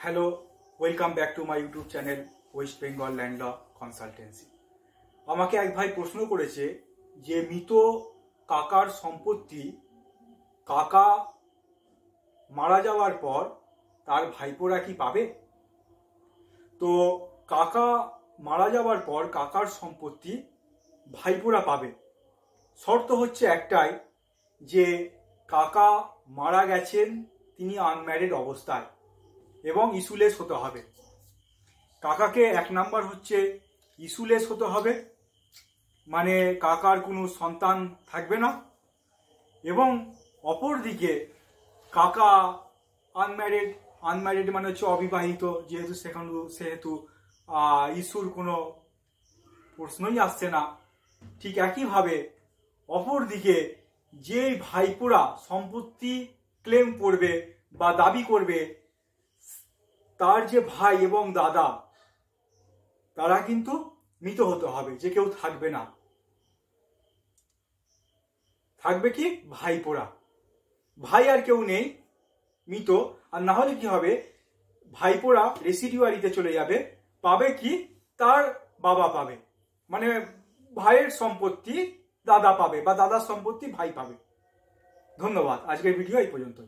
Hello, welcome back to my YouTube channel West Bengal land law consultancy. আমাকে এক ভাই প্রশ্ন করেছে যে মৃত কাকার সম্পত্তি কাকা মারা যাওয়ার পর তার ভাইপোরা কি পাবে? তো কাকা মারা যাওয়ার পর কাকার সম্পত্তি ভাইপোরা পাবে। শর্ত হচ্ছে একটাই, যে কাকা মারা গেছেন তিনি আনম্যারিড অবস্থায় এবং ইস্যুলেস হতে হবে। কাকাকে এক নাম্বার হচ্ছে ইস্যুলেস হতে হবে, মানে কাকার কোনো সন্তান থাকবে না, এবং অপরদিকে কাকা আনম্যারিড মানে হচ্ছে অবিবাহিত, সেহেতু ইস্যুর কোনো প্রশ্নই আসছে না। ঠিক একইভাবে অপরদিকে যে ভাইপোরা সম্পত্তি ক্লেম করবে বা দাবি করবে, তার যে ভাই এবং দাদা তারা কিন্তু মৃত হতে হবে, যে কেউ থাকবে না। থাকবে কি ভাইপোরা, ভাই আর কেউ নেই, মৃত। আর না হলে কি হবে, ভাইপোরা রেসিডিউয়ারিতে চলে যাবে, পাবে কি তার বাবা পাবে, মানে ভাইয়ের সম্পত্তি দাদা পাবে বা দাদার সম্পত্তি ভাই পাবে। ধন্যবাদ, আজকের ভিডিও এই পর্যন্ত।